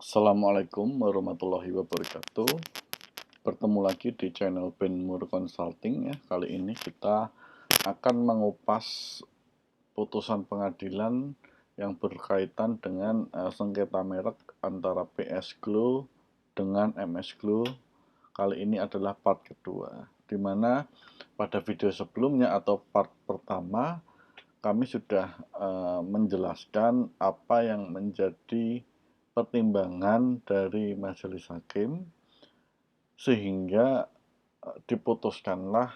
Assalamualaikum warahmatullahi wabarakatuh. Bertemu lagi di channel Benmur Consulting ya. Kali ini kita akan mengupas putusan pengadilan yang berkaitan dengan sengketa merek antara PS Glow dengan MS Glow. Kali ini adalah part kedua, di mana pada video sebelumnya atau part pertama kami sudah menjelaskan apa yang menjadi pertimbangan dari majelis hakim sehingga diputuskanlah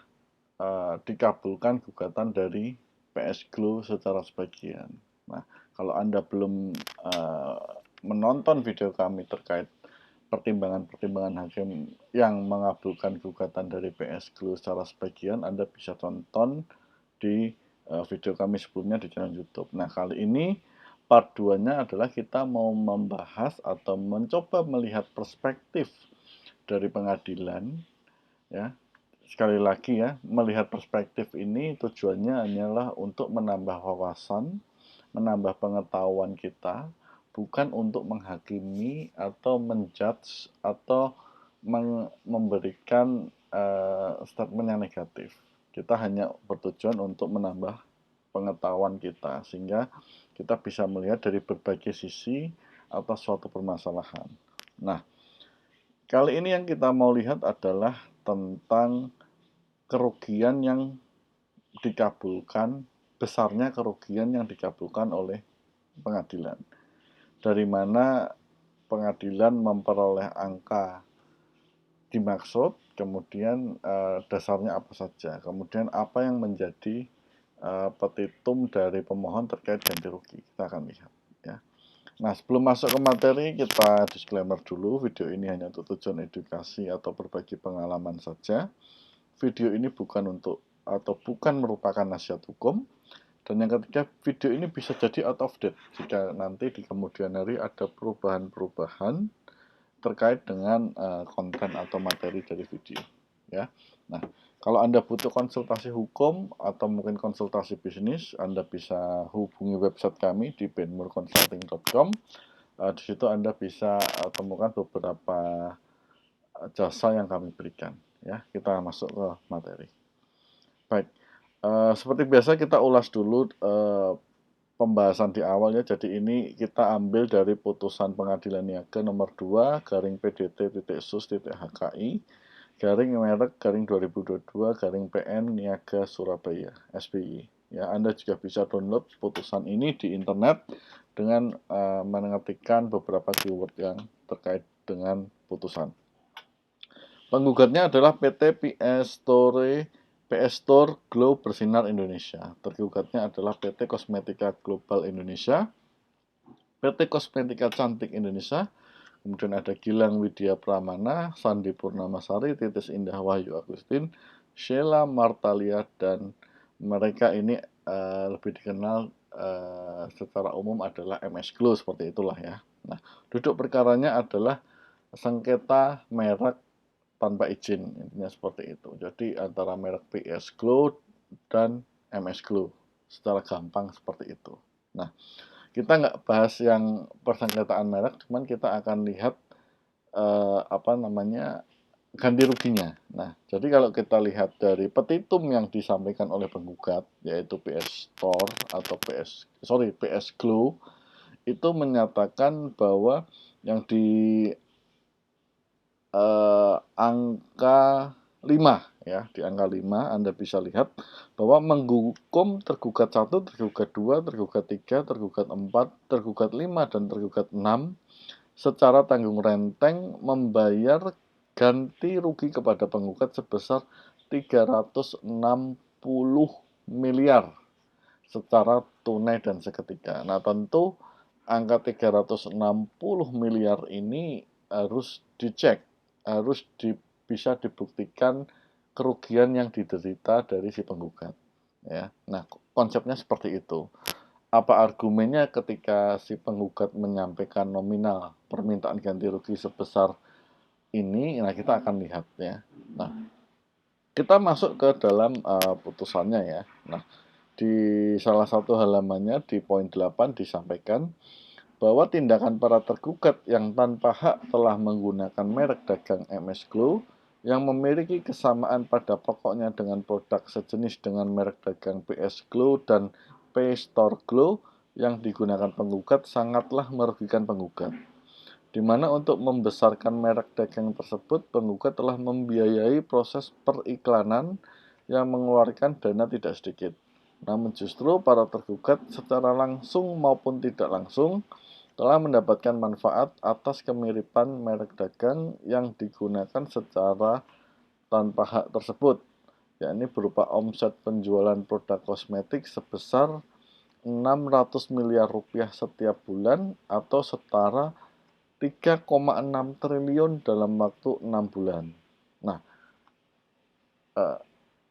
dikabulkan gugatan dari PS Glow secara sebagian. Nah, kalau Anda belum menonton video kami terkait pertimbangan-pertimbangan hakim yang mengabulkan gugatan dari PS Glow secara sebagian, Anda bisa tonton di video kami sebelumnya di channel YouTube. Nah, kali ini part 2-nya adalah kita mau membahas atau mencoba melihat perspektif dari pengadilan ya. Sekali lagi ya, melihat perspektif ini tujuannya hanyalah untuk menambah wawasan, menambah pengetahuan kita, bukan untuk menghakimi atau menjudge atau memberikan statement yang negatif. Kita hanya bertujuan untuk menambah pengetahuan kita sehingga kita bisa melihat dari berbagai sisi atas suatu permasalahan. Nah, kali ini yang kita mau lihat adalah tentang kerugian yang dikabulkan, besarnya kerugian yang dikabulkan oleh pengadilan. Dari mana pengadilan memperoleh angka dimaksud, kemudian dasarnya apa saja, kemudian apa yang menjadi petitum dari pemohon terkait ganti rugi. Kita akan lihat ya. Nah, sebelum masuk ke materi, kita disclaimer dulu, video ini hanya untuk tujuan edukasi atau berbagi pengalaman saja. Video ini bukan merupakan nasihat hukum. Dan yang ketiga, video ini bisa jadi out of date jika nanti di kemudian hari ada perubahan-perubahan terkait dengan konten atau materi dari video ya. Nah, kalau Anda butuh konsultasi hukum atau mungkin konsultasi bisnis, Anda bisa hubungi website kami di benmurconsulting.com. Di situ Anda bisa temukan beberapa jasa yang kami berikan ya. Kita masuk ke materi. Baik, seperti biasa kita ulas dulu pembahasan di awal ya. Jadi ini kita ambil dari putusan pengadilan niaga nomor 2 garing PDT.sus.HKI garing merek garing 2022 garing PN Niaga Surabaya SBY. Ya, Anda juga bisa download putusan ini di internet dengan mengetikkan beberapa keyword yang terkait dengan putusan. Penggugatnya adalah PT PS Store Glow Bersinar Indonesia. Tergugatnya adalah PT Kosmetika Global Indonesia, PT Kosmetika Cantik Indonesia, kemudian ada Gilang Widya Pramana, Sandi Purnamasari, Titis Indah Wahyu Agustin, Sheila Martalia, dan mereka ini lebih dikenal secara umum adalah MS Glow, seperti itulah ya. Nah, duduk perkaranya adalah sengketa merek tanpa izin, intinya seperti itu. Jadi antara merek PS Glow dan MS Glow, secara gampang seperti itu. Nah, kita nggak bahas yang persengketaan merek, cuman kita akan lihat ganti ruginya. Nah, jadi kalau kita lihat dari petitum yang disampaikan oleh penggugat, yaitu PS Store atau PS Glow, itu menyatakan bahwa yang di angka 5 ya, di angka 5 Anda bisa lihat bahwa menghukum tergugat 1, tergugat 2, tergugat 3, tergugat 4, tergugat 5 dan tergugat 6 secara tanggung renteng membayar ganti rugi kepada penggugat sebesar 360 miliar secara tunai dan seketika. Nah, tentu angka 360 miliar ini harus dicek, harus bisa dibuktikan kerugian yang diderita dari si penggugat ya. Nah, konsepnya seperti itu. Apa argumennya ketika si penggugat menyampaikan nominal permintaan ganti rugi sebesar ini? Nah, kita akan lihat ya. Nah, kita masuk ke dalam putusannya ya. Nah, di salah satu halamannya di poin 8 disampaikan bahwa tindakan para tergugat yang tanpa hak telah menggunakan merek dagang MS Glow yang memiliki kesamaan pada pokoknya dengan produk sejenis dengan merek dagang PS Glow dan P-Store Glow yang digunakan penggugat sangatlah merugikan penggugat, di mana untuk membesarkan merek dagang tersebut, penggugat telah membiayai proses periklanan yang mengeluarkan dana tidak sedikit. Namun justru para tergugat secara langsung maupun tidak langsung telah mendapatkan manfaat atas kemiripan merek dagang yang digunakan secara tanpa hak tersebut, yakni berupa omset penjualan produk kosmetik sebesar 600 miliar rupiah setiap bulan atau setara 3,6 triliun dalam waktu 6 bulan. Nah,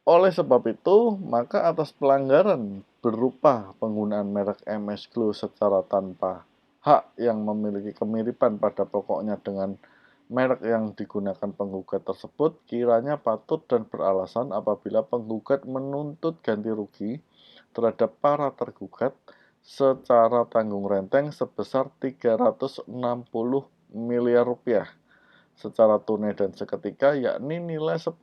oleh sebab itu, maka atas pelanggaran berupa penggunaan merek MS Glow secara tanpa hak yang memiliki kemiripan pada pokoknya dengan merek yang digunakan penggugat tersebut, kiranya patut dan beralasan apabila penggugat menuntut ganti rugi terhadap para tergugat secara tanggung renteng sebesar 360 miliar rupiah secara tunai dan seketika, yakni nilai 10%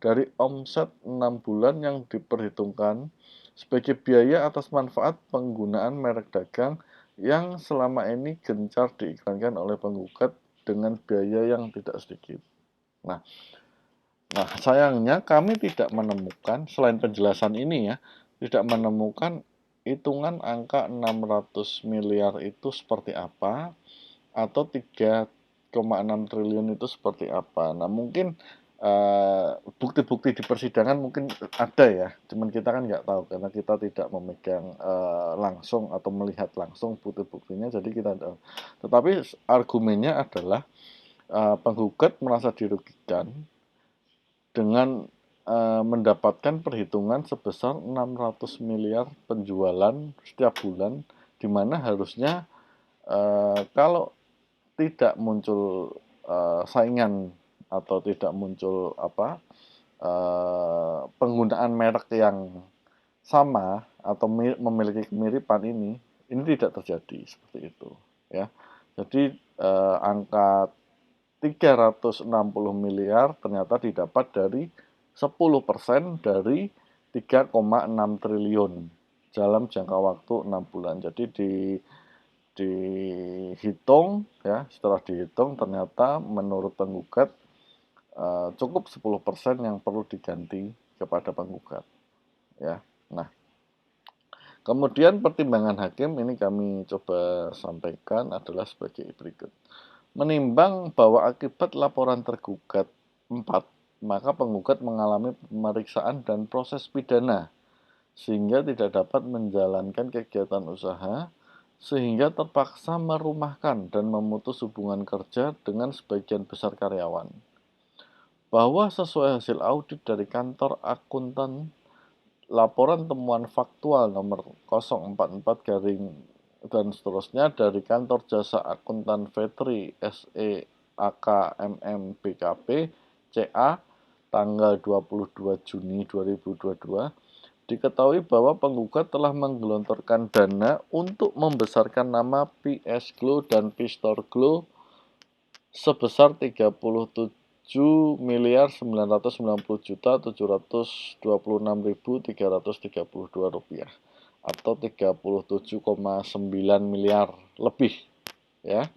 dari omset 6 bulan yang diperhitungkan sebagai biaya atas manfaat penggunaan merek dagang yang selama ini gencar diiklankan oleh penggugat dengan biaya yang tidak sedikit. Nah, sayangnya kami tidak menemukan, selain penjelasan ini ya, tidak menemukan hitungan angka 600 miliar itu seperti apa, atau 3,6 triliun itu seperti apa. Nah, mungkin bukti-bukti di persidangan mungkin ada ya, cuman kita kan nggak tahu karena kita tidak memegang langsung atau melihat langsung bukti-buktinya, jadi kita tahu. Tetapi argumennya adalah penggugat merasa dirugikan dengan mendapatkan perhitungan sebesar 600 miliar penjualan setiap bulan, di mana harusnya kalau tidak muncul saingan atau tidak muncul penggunaan merek yang sama atau memiliki kemiripan ini tidak terjadi seperti itu ya. Jadi angka 360 miliar ternyata didapat dari 10% dari 3,6 triliun dalam jangka waktu 6 bulan. Jadi dihitung ya, setelah dihitung ternyata menurut penggugat cukup 10% yang perlu diganti kepada penggugat ya. Nah, kemudian pertimbangan hakim ini kami coba sampaikan adalah sebagai berikut. Menimbang bahwa akibat laporan tergugat 4, maka penggugat mengalami pemeriksaan dan proses pidana sehingga tidak dapat menjalankan kegiatan usaha, sehingga terpaksa merumahkan dan memutus hubungan kerja dengan sebagian besar karyawan. Bahwa sesuai hasil audit dari kantor akuntan, laporan temuan faktual nomor 044 garing dan seterusnya dari kantor jasa akuntan Vetri SE AKMM BKP CA tanggal 22 Juni 2022 diketahui bahwa penggugat telah menggelontorkan dana untuk membesarkan nama PS Glow dan P-Store Glow sebesar 37 miliar 990.726.332 rupiah atau 37,9 miliar lebih ya.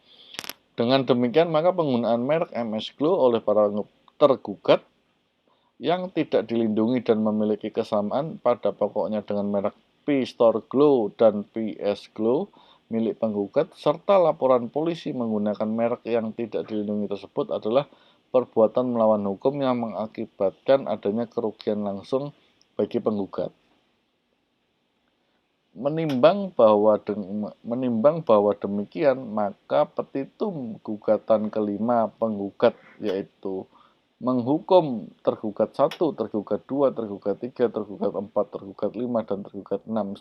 Dengan demikian maka penggunaan merek MS Glow oleh para tergugat yang tidak dilindungi dan memiliki kesamaan pada pokoknya dengan merek P-Store Glow dan PS Glow milik penggugat serta laporan polisi menggunakan merek yang tidak dilindungi tersebut adalah perbuatan melawan hukum yang mengakibatkan adanya kerugian langsung bagi penggugat. Menimbang bahwa demikian, maka petitum gugatan kelima penggugat yaitu menghukum tergugat 1, tergugat 2, tergugat 3, tergugat 4, tergugat 5, dan tergugat 6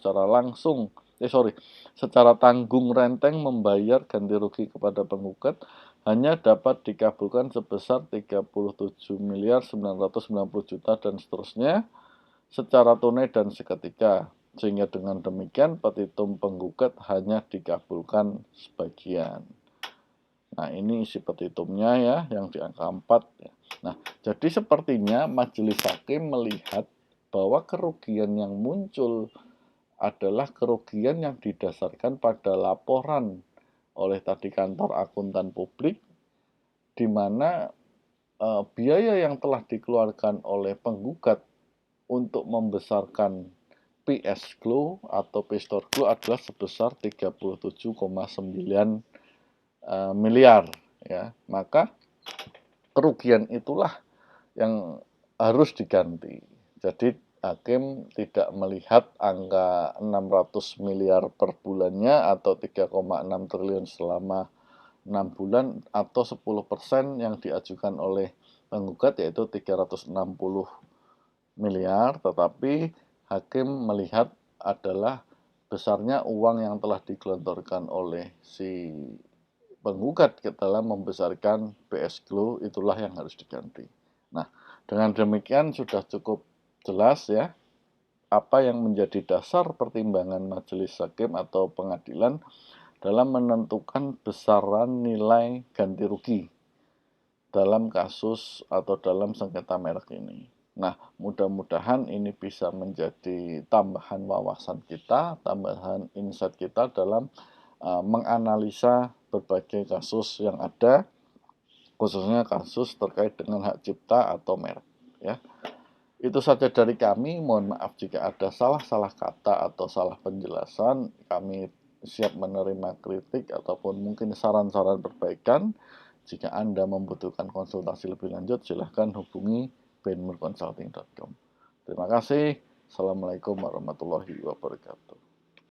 secara tanggung renteng membayar ganti rugi kepada penggugat hanya dapat dikabulkan sebesar 37 miliar 990 juta dan seterusnya secara tunai dan seketika. Sehingga dengan demikian petitum penggugat hanya dikabulkan sebagian. Nah, ini isi petitumnya ya, yang di angka 4. Nah, jadi sepertinya majelis hakim melihat bahwa kerugian yang muncul adalah kerugian yang didasarkan pada laporan oleh tadi kantor akuntan publik, di mana biaya yang telah dikeluarkan oleh penggugat untuk membesarkan PS Glow atau Pistor Glow adalah sebesar 37,9 miliar ya. Maka kerugian itulah yang harus diganti. Jadi hakim tidak melihat angka 600 miliar per bulannya atau 3,6 triliun selama 6 bulan atau 10% yang diajukan oleh penggugat yaitu 360 miliar, tetapi hakim melihat adalah besarnya uang yang telah digelontorkan oleh si penggugat dalam membesarkan PS Glow, itulah yang harus diganti. Nah, dengan demikian sudah cukup jelas ya apa yang menjadi dasar pertimbangan majelis hakim atau pengadilan dalam menentukan besaran nilai ganti rugi dalam kasus atau dalam sengketa merek ini. Nah, mudah-mudahan ini bisa menjadi tambahan wawasan kita, tambahan insight kita dalam menganalisa berbagai kasus yang ada, khususnya kasus terkait dengan hak cipta atau merek. Ya, itu saja dari kami. Mohon maaf jika ada salah-salah kata atau salah penjelasan. Kami siap menerima kritik ataupun mungkin saran-saran perbaikan. Jika Anda membutuhkan konsultasi lebih lanjut, silahkan hubungi benmurconsulting.com. Terima kasih. Assalamualaikum warahmatullahi wabarakatuh.